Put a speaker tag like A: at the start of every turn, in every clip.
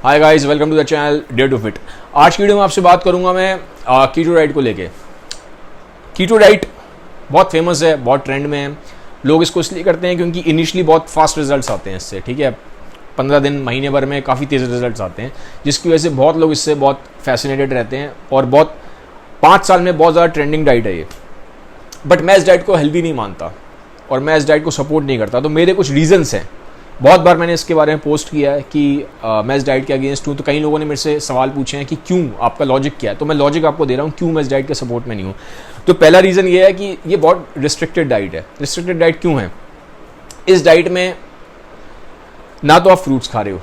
A: Hi guys, welcome to the channel dare to fit. आज की video में आपसे बात करूंगा मैं कीटो डाइट को लेके। कीटो डाइट बहुत फेमस है, बहुत ट्रेंड में है। लोग इसको इसलिए करते हैं क्योंकि इनिशियली बहुत फास्ट रिजल्ट्स आते हैं इससे, ठीक है। 15 दिन, महीने भर में काफ़ी तेज़ रिजल्ट्स आते हैं, जिसकी वजह से बहुत लोग इससे बहुत फैसिनेटेड रहते हैं और बहुत 5 साल में बहुत ज़्यादा ट्रेंडिंग डाइट है ये। बट मैं इस डाइट को हेल्दी नहीं मानता और मैं इस डाइट को सपोर्ट नहीं करता। तो मेरे कुछ रीजंस हैं। बहुत बार मैंने इसके बारे में पोस्ट किया है कि मैं इस डाइट के अगेंस्ट हूँ। तो कई लोगों ने मेरे से सवाल पूछे हैं कि क्यों, आपका लॉजिक क्या है। तो मैं लॉजिक आपको दे रहा हूँ क्यों मैं इस डाइट के सपोर्ट में नहीं हूँ। तो पहला रीज़न ये है कि ये बहुत रिस्ट्रिक्टेड डाइट है। रिस्ट्रिक्टेड डाइट क्यों है? इस डाइट में ना तो आप फ्रूट्स खा रहे हो,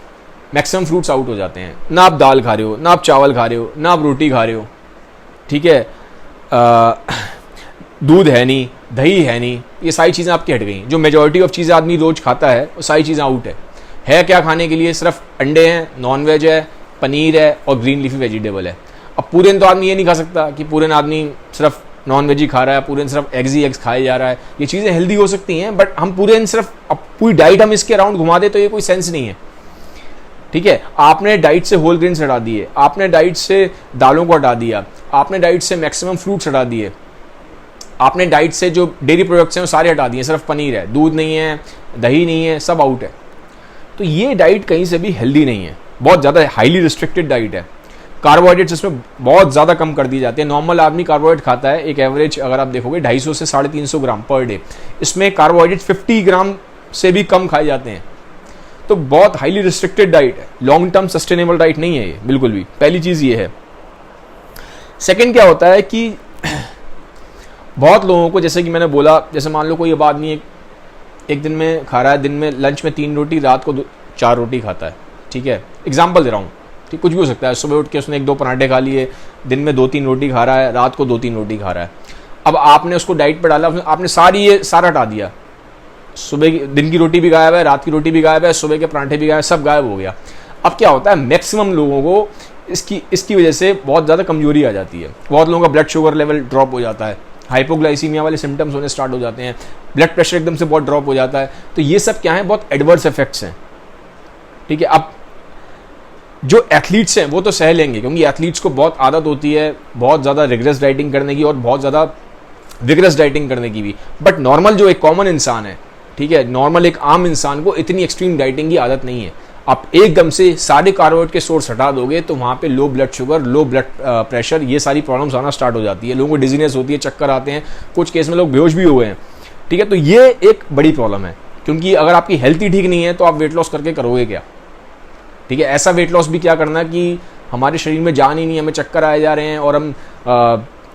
A: मैक्सिमम फ्रूट्स आउट हो जाते हैं, ना आप दाल खा रहे हो, ना आप चावल खा रहे हो, ना आप रोटी खा रहे हो, ठीक है। दूध है नहीं, दही है नहीं, ये सारी चीज़ें आपकी हट गई। जो मेजॉरिटी ऑफ चीज़ें आदमी रोज खाता है वो सारी चीज़ें आउट है क्या खाने के लिए? सिर्फ अंडे हैं, नॉन वेज है, पनीर है और ग्रीन लीफी वेजिटेबल है। अब पूरे दिन तो आदमी ये नहीं खा सकता कि पूरे दिन आदमी सिर्फ नॉन वेज ही खा रहा है, पूरे दिन सिर्फ एग्स ही एग्स खाए जा रहा है। ये चीज़ें हेल्दी हो सकती हैं, बट हम पूरे दिन सिर्फ पूरी डाइट हम इसके अराउंड घुमा दे तो ये कोई सेंस नहीं है, ठीक है। आपने डाइट से होल ग्रेन्स हटा दिए, आपने डाइट से दालों को हटा दिया, आपने डाइट से मैक्सिमम फ्रूट्स हटा दिए, आपने डाइट से जो डेयरी प्रोडक्ट्स हैं वो सारे हटा दिए, सिर्फ पनीर है, दूध नहीं है, दही नहीं है, सब आउट है। तो ये डाइट कहीं से भी हेल्दी नहीं है, बहुत ज़्यादा हाईली रिस्ट्रिक्टेड डाइट है। कार्बोहाइड्रेट्स इसमें बहुत ज़्यादा कम कर दिए जाते हैं। नॉर्मल आदमी कार्बोहाइड्रेट खाता है, एक एवरेज अगर आप देखोगे 250 से 350 ग्राम पर डे। इसमें कार्बोहाइड्रेट 50 ग्राम से भी कम खाए जाते हैं। तो बहुत हाईली रिस्ट्रिक्टेड डाइट है, लॉन्ग टर्म सस्टेनेबल डाइट नहीं है ये बिल्कुल भी। पहली चीज़ ये है। सेकेंड क्या होता है कि बहुत लोगों को, जैसे कि मैंने बोला, जैसे मान लो कोई अब आदमी एक दिन में खा रहा है, दिन में लंच में 3 रोटी, रात को 4 रोटी खाता है, ठीक है। एग्जाम्पल दे रहा हूँ, ठीक, कुछ भी हो सकता है। सुबह उठ के उसने 1-2 पराठे खा लिए, दिन में 2-3 रोटी खा रहा है, रात को 2-3 रोटी खा रहा है। अब आपने उसको डाइट पर डाला, आपने सारा हटा दिया। सुबह की दिन की रोटी भी गायब है, रात की रोटी भी गायब है, सुबह के पराठे भी गायब, सब गायब हो गया। अब क्या होता है, मैक्सिमम लोगों को इसकी वजह से बहुत ज़्यादा कमजोरी आ जाती है। बहुत लोगों का ब्लड शुगर लेवल ड्रॉप हो जाता है, हाइपोग्लाइसीमिया वाले सिम्टम्स होने स्टार्ट हो जाते हैं, ब्लड प्रेशर एकदम से बहुत ड्रॉप हो जाता है। तो ये सब क्या है, बहुत एडवर्स इफेक्ट्स हैं, ठीक है। अब जो एथलीट्स हैं वो तो सह लेंगे, क्योंकि एथलीट्स को बहुत आदत होती है बहुत ज़्यादा रिग्रेस डाइटिंग करने की और बहुत ज़्यादा विग्रेस डाइटिंग करने की भी। बट नॉर्मल जो एक कॉमन इंसान है, ठीक है, नॉर्मल एक आम इंसान को इतनी एक्सट्रीम डाइटिंग की आदत नहीं है। आप एकदम से सारे कार्बोहाइड्रेट के सोर्स हटा दोगे तो वहाँ पे low blood sugar, low blood pressure, ये सारी प्रॉब्लम्स आना स्टार्ट हो जाती है। लोगों को डिजीनेस होती है, चक्कर आते हैं, कुछ केस में लोग बेहोश भी हुए हैं, ठीक है। तो ये एक बड़ी प्रॉब्लम है, क्योंकि अगर आपकी हेल्थ ही ठीक नहीं है तो आप वेट लॉस करके करोगे क्या, ठीक है। ऐसा वेट लॉस भी क्या करना कि हमारे शरीर में जान ही नहीं, हमें चक्कर आए जा रहे हैं और हम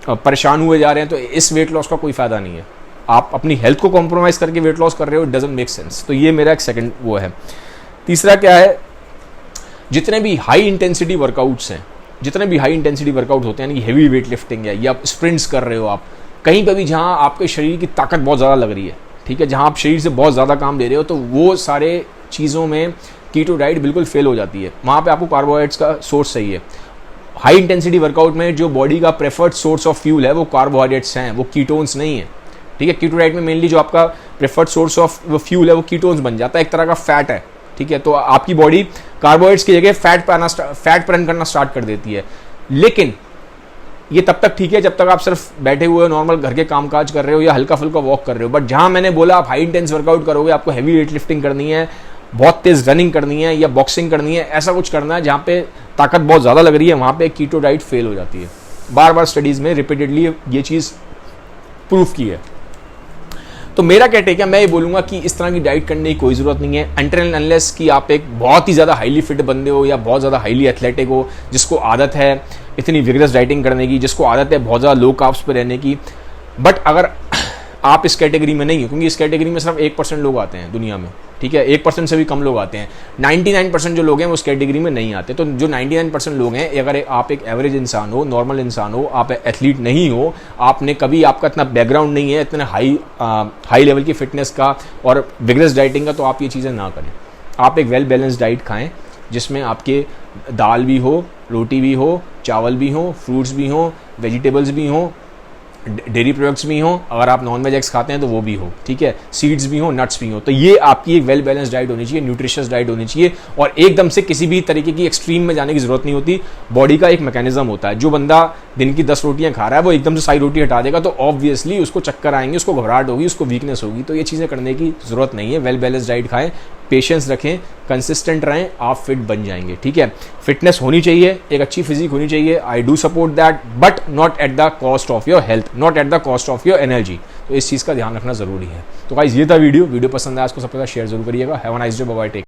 A: परेशान हुए जा रहे हैं। तो इस वेट लॉस का कोई फ़ायदा नहीं है। आप अपनी हेल्थ को कॉम्प्रोमाइज़ करके वेट लॉस कर रहे हो, इट डजंट मेक सेंस। तो ये मेरा एक सेकंड वो है। तीसरा क्या है, जितने भी हाई इंटेंसिटी वर्कआउट्स हैं, जितने भी हाई इंटेंसिटी वर्कआउट होते हैं, यानी हेवी वेट लिफ्टिंग है या स्प्रिंट्स कर रहे हो आप, कहीं पर भी जहाँ आपके शरीर की ताकत बहुत ज़्यादा लग रही है, ठीक है, जहाँ आप शरीर से बहुत ज़्यादा काम ले रहे हो, तो वो सारे चीज़ों में कीटो डाइट बिल्कुल फेल हो जाती है। वहाँ पे आपको कार्बोहाइड्रेट्स का सोर्स चाहिए। हाई इंटेंसिटी वर्कआउट में जो बॉडी का प्रेफर्ड सोर्स ऑफ फ्यूल है वो कार्बोहाइड्रेट्स हैं, वो कीटोन्स नहीं है, ठीक है। कीटो डाइट में मेनली जो आपका प्रेफर्ड सोर्स ऑफ फ्यूल है वो कीटोन्स बन जाता है, एक तरह का फैट है, ठीक है। तो आपकी बॉडी कार्बोहाइड्रेट्स की जगह फैट बर्न करना स्टार्ट कर देती है। लेकिन ये तब तक ठीक है जब तक आप सिर्फ बैठे हुए नॉर्मल घर के कामकाज कर रहे हो या हल्का फुल्का वॉक कर रहे हो। बट जहां मैंने बोला आप हाई इंटेंस वर्कआउट करोगे, आपको हैवी वेट लिफ्टिंग करनी है, बहुत तेज रनिंग करनी है या बॉक्सिंग करनी है, ऐसा कुछ करना है जहाँ पे ताकत बहुत ज़्यादा लग रही है, वहाँ पे कीटो डाइट फेल हो जाती है। बार बार स्टडीज़ में रिपीटेडली ये चीज़ प्रूफ की है। तो मेरा क्या टेक है, मैं ये बोलूँगा कि इस तरह की डाइट करने की कोई ज़रूरत नहीं है अनटिल एंड अनलेस कि आप एक बहुत ही ज़्यादा हाईली फिट बंदे हो या बहुत ज़्यादा हाईली एथलेटिक हो, जिसको आदत है इतनी विग्रेस डाइटिंग करने की, जिसको आदत है बहुत ज़्यादा लो कार्ब्स पे रहने की। बट अगर आप इस कैटेगरी में नहीं हो, क्योंकि इस कैटेगरी में सिर्फ 1% लोग आते हैं दुनिया में, ठीक है, 1% से भी कम लोग आते हैं। 99% जो लोग हैं वो उस कैटेगरी में नहीं आते। तो जो 99% लोग हैं, अगर आप एक एवरेज इंसान हो, नॉर्मल इंसान हो, आप एथलीट नहीं हो, आपने कभी, आपका इतना बैकग्राउंड नहीं है इतना हाई लेवल की फिटनेस का और विग्रेस डाइटिंग का, तो आप ये चीज़ें ना करें। आप एक वेल बैलेंस डाइट खाएँ जिसमें आपके दाल भी हो, रोटी भी हो, चावल भी हो, फ्रूट्स भी हो, वेजिटेबल्स भी हो, डेयरी प्रोडक्ट्स भी हो, अगर आप नॉन वेज एग्स खाते हैं तो वो भी हो, ठीक है, सीड्स भी हो, नट्स भी हो। तो ये आपकी एक वेल बैलेंस डाइट होनी चाहिए, न्यूट्रिशियस डाइट होनी चाहिए, और एकदम से किसी भी तरीके की एक्सट्रीम में जाने की जरूरत नहीं होती। बॉडी का एक मैकेनिज्म होता है, जो बंदा दिन की 10 रोटियां खा रहा है वो एकदम से सारी रोटी हटा देगा तो ऑब्वियसली उसको चक्कर आएंगे, उसको घबराहट होगी, उसको वीकनेस होगी। तो ये चीज़ें करने की जरूरत नहीं है। वेल बैलेंस डाइट खाएं, पेशेंस रखें, कंसिस्टेंट रहें, आप फिट बन जाएंगे, ठीक है। फिटनेस होनी चाहिए, एक अच्छी फिजिक होनी चाहिए, I do support that, but not at the cost of your health, not at the cost of your energy. तो इस चीज़ का ध्यान रखना जरूरी है। तो गाइस ये था वीडियो पसंद आया इसको सबके साथ शेयर जरूर करिएगा। Have a nice day, bye bye, take.